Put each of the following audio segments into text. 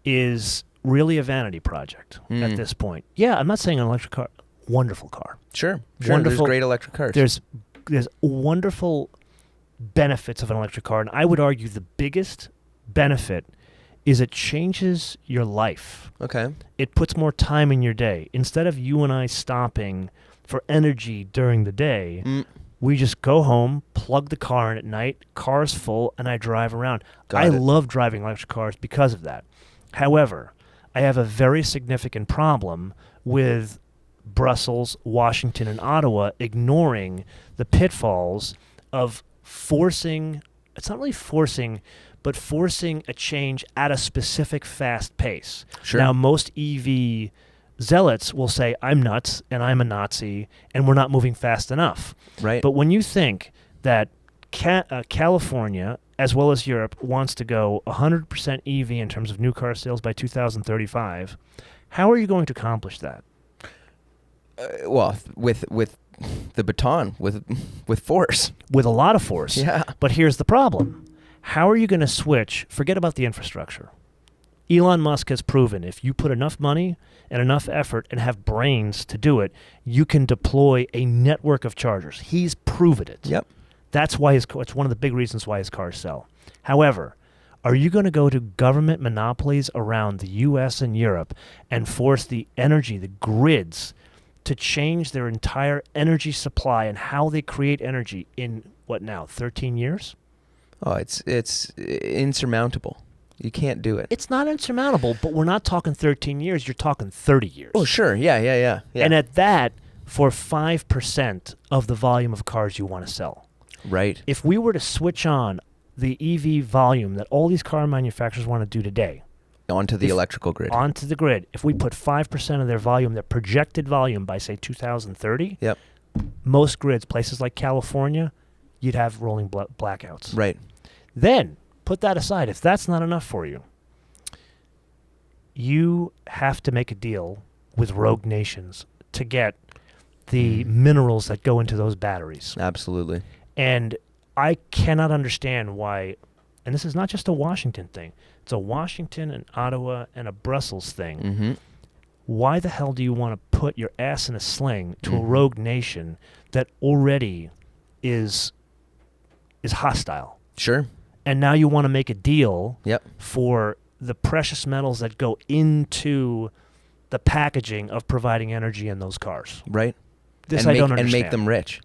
is really a vanity project at this point. Yeah, I'm not saying an electric car. Wonderful car. Sure. Wonderful. There's great electric cars. There's wonderful benefits of an electric car, and I would argue the biggest benefit is it changes your life. Okay. It puts more time in your day. Instead of you and I stopping for energy during the day, we just go home, plug the car in at night, car's full, and I drive around. I love driving electric cars because of that. However, I have a very significant problem with Brussels, Washington, and Ottawa ignoring the pitfalls of forcing, it's not really forcing, but forcing a change at a specific fast pace. Sure. Now, most EV zealots will say, I'm nuts and I'm a Nazi and we're not moving fast enough. Right. But when you think that California, as well as Europe, wants to go 100% EV in terms of new car sales by 2035, how are you going to accomplish that? Well, with the baton, with force. With a lot of force. Yeah. But here's the problem. How are you going to switch? Forget about the infrastructure. Elon Musk has proven if you put enough money and enough effort and have brains to do it, you can deploy a network of chargers. He's proven it. Yep. That's why it's one of the big reasons why his cars sell. However, are you going to go to government monopolies around the U.S. and Europe and force the energy, the grids, to change their entire energy supply and how they create energy in, 13 years? Oh, it's insurmountable. You can't do it. It's not insurmountable, but we're not talking 13 years. You're talking 30 years. Oh, sure. Yeah. And at that, for 5% of the volume of cars you want to sell. Right. If we were to switch on the EV volume that all these car manufacturers want to do today, onto the electrical grid. Onto the grid. If we put 5% of their volume, their projected volume by, say, 2030, yep. Most grids, places like California, you'd have rolling blackouts. Right. Then, put that aside. If that's not enough for you, you have to make a deal with rogue nations to get the minerals that go into those batteries. Absolutely. And I cannot understand why, and this is not just a Washington thing, it's a Washington and Ottawa and a Brussels thing. Mm-hmm. Why the hell do you want to put your ass in a sling to a rogue nation that already is hostile? Sure. And now you want to make a deal yep. for the precious metals that go into the packaging of providing energy in those cars. Right. This I don't understand. And make them rich.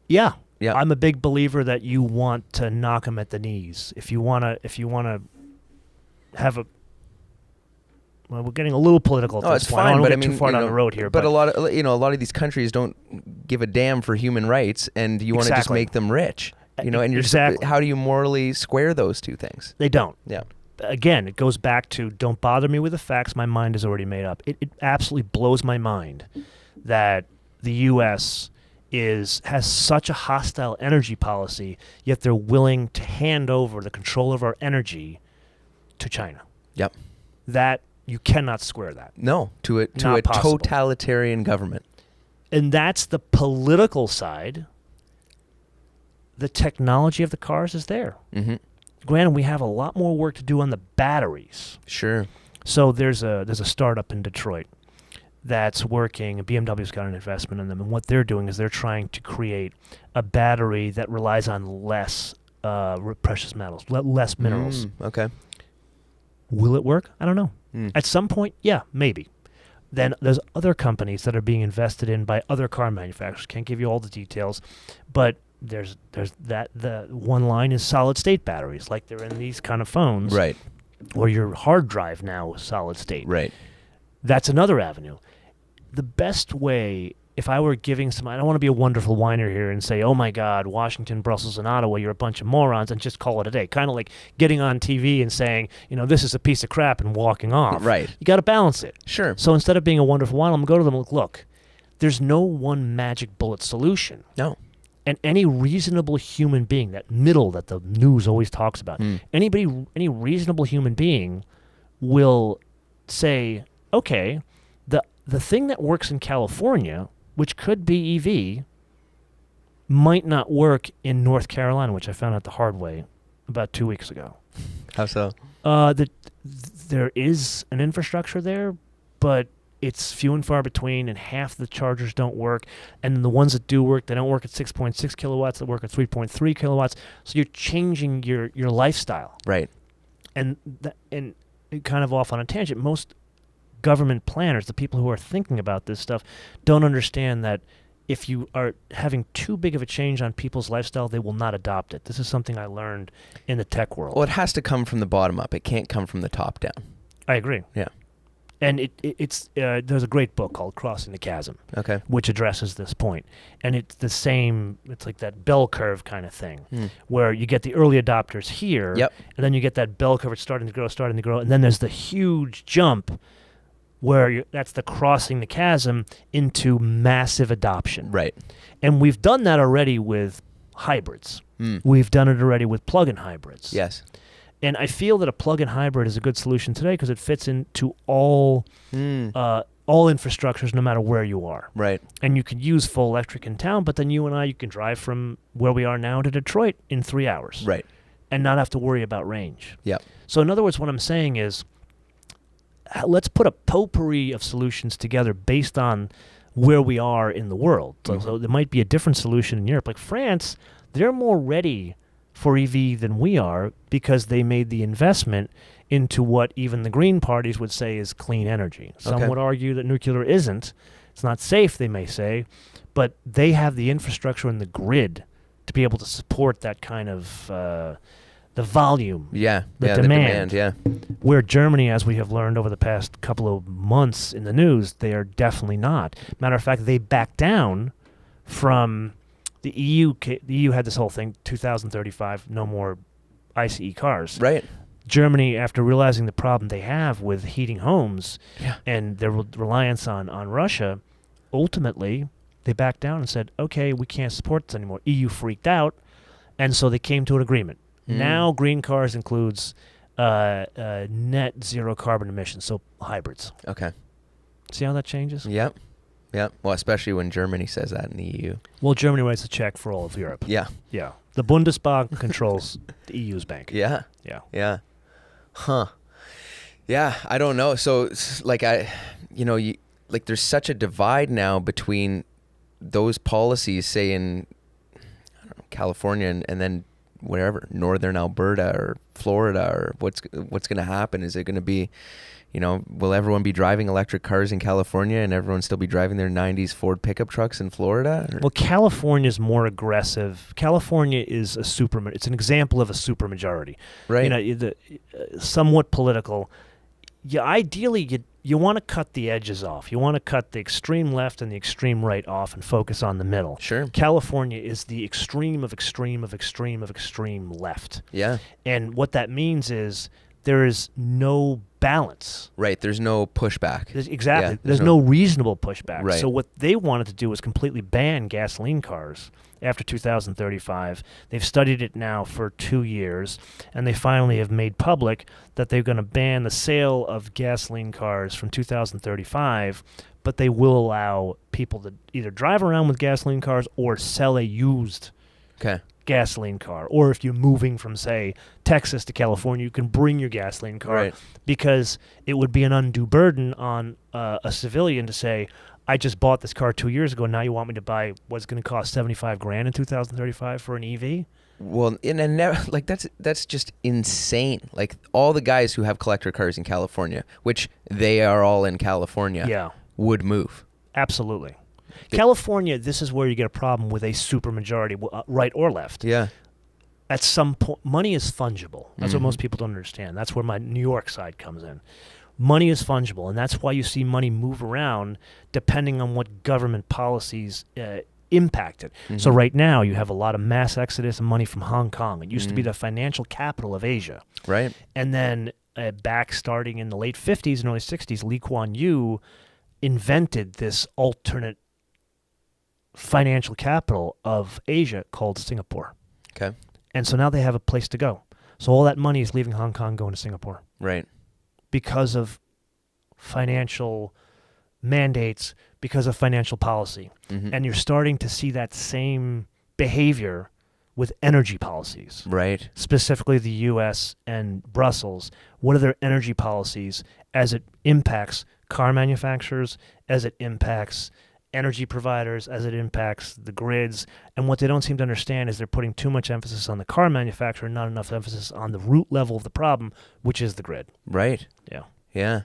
Yeah. Yep. I'm a big believer that you want to knock them at the knees. If you want to have a, well, we're getting a little political at this point. Fine, I don't but want to get too far down the road here. But a lot of these countries don't give a damn for human rights, and you want to just make them rich. And exactly. How do you morally square those two things? They don't. Yeah. Again, it goes back to don't bother me with the facts. My mind is already made up. It absolutely blows my mind that the U.S. has such a hostile energy policy, yet they're willing to hand over the control of our energy to China. Yep. That you cannot square that. No, to a totalitarian government. And that's the political side. The technology of the cars is there. Mm-hmm. Granted, we have a lot more work to do on the batteries. Sure. So there's a startup in Detroit that's working. BMW's got an investment in them, and what they're doing is they're trying to create a battery that relies on less precious metals, less minerals. Okay. Will it work? I don't know. At some point, yeah, maybe. Then there's other companies that are being invested in by other car manufacturers. Can't give you all the details, but there's that. The one line is solid state batteries, like they're in these kind of phones, right? Or your hard drive now is solid state, right? That's another avenue. The best way, if I were giving I don't want to be a wonderful whiner here and say, oh my God, Washington, Brussels, and Ottawa, you're a bunch of morons, and just call it a day. Kind of like getting on TV and saying, this is a piece of crap and walking off. Right. You got to balance it. Sure. So instead of being a wonderful whiner, I'm going to go to them and look, there's no one magic bullet solution. No. And any reasonable human being, that middle that the news always talks about, any reasonable human being will say, okay, the thing that works in California, which could be EV, might not work in North Carolina, which I found out the hard way about 2 weeks ago. How so? there is an infrastructure there, but it's few and far between, and half the chargers don't work. And the ones that do work, they don't work at 6.6 kilowatts, they work at 3.3 kilowatts. So you're changing your lifestyle. Right. And kind of off on a tangent, most government planners, the people who are thinking about this stuff, don't understand that if you are having too big of a change on people's lifestyle, they will not adopt it. This is something I learned in the tech world. Well, it has to come from the bottom up. It can't come from the top down. I agree. Yeah. And it's there's a great book called Crossing the Chasm, okay, which addresses this point. And it's the same, it's like that bell curve kind of thing, where you get the early adopters here, yep, and then you get that bell curve, it's starting to grow, and then there's the huge jump where that's the crossing the chasm into massive adoption. Right. And we've done that already with hybrids. We've done it already with plug-in hybrids. Yes. And I feel that a plug-in hybrid is a good solution today because it fits into all infrastructures, no matter where you are. Right. And you can use full electric in town, but then you and I, you can drive from where we are now to Detroit in 3 hours. Right. And not have to worry about range. Yep. So in other words, what I'm saying is, let's put a potpourri of solutions together based on where we are in the world. So there might be a different solution in Europe. Like France, they're more ready for EV than we are because they made the investment into what even the green parties would say is clean energy. Some would argue that nuclear isn't. It's not safe, they may say, but they have the infrastructure and the grid to be able to support that kind of the volume, the demand. Yeah. Where Germany, as we have learned over the past couple of months in the news, they are definitely not. Matter of fact, they backed down from the EU. The EU had this whole thing, 2035, no more ICE cars. Right. Germany, after realizing the problem they have with heating homes and their reliance on Russia, ultimately they backed down and said, okay, we can't support this anymore. EU freaked out, and so they came to an agreement. Now green cars includes net zero carbon emissions, so hybrids. Okay. See how that changes? Yep. Yep. Well, especially when Germany says that in the EU. Well, Germany writes a check for all of Europe. Yeah. Yeah. The Bundesbank controls the EU's bank. Yeah. Yeah. Yeah. Huh. Yeah, I don't know. So, like, there's such a divide now between those policies, say in California and then wherever, northern Alberta or Florida, or what's going to happen? Is it going to be, will everyone be driving electric cars in California and everyone still be driving their 90s Ford pickup trucks in Florida? Or? Well, California's more aggressive. California is it's an example of a supermajority. Right. Somewhat political. Ideally, you want to cut the edges off. You want to cut the extreme left and the extreme right off and focus on the middle. Sure. California is the extreme of extreme of extreme of extreme left. Yeah. And what that means is there is no balance. Right. There's no pushback. Exactly. Yeah, there's no reasonable pushback. Right. So what they wanted to do was completely ban gasoline cars after 2035. They've studied it now for 2 years, and they finally have made public that they're going to ban the sale of gasoline cars from 2035, but they will allow people to either drive around with gasoline cars or sell a used gasoline car. Or if you're moving from, say, Texas to California, you can bring your gasoline car, because it would be an undue burden on a civilian to say, I just bought this car 2 years ago, now you want me to buy what's going to cost $75,000 in 2035 for an EV? Well, that's just insane. Like, all the guys who have collector cars in California, which they are all in California, would move. Absolutely. California, this is where you get a problem with a supermajority, right or left. Yeah. At some point, money is fungible. That's what most people don't understand. That's where my New York side comes in. Money is fungible, and that's why you see money move around depending on what government policies impact it. So right now, you have a lot of mass exodus of money from Hong Kong. It used to be the financial capital of Asia. Right. And then back starting in the late 50s and early 60s, Lee Kuan Yew invented this alternate financial capital of Asia called Singapore. Okay. And so now they have a place to go. So all that money is leaving Hong Kong, going to Singapore. Right. Because of financial mandates, because of financial policy. And you're starting to see that same behavior with energy policies. Right. Specifically the US and Brussels. What are their energy policies as it impacts car manufacturers, as it impacts energy providers, as it impacts the grids? And what they don't seem to understand is they're putting too much emphasis on the car manufacturer, not enough emphasis on the root level of the problem, which is the grid. Right. Yeah. Yeah.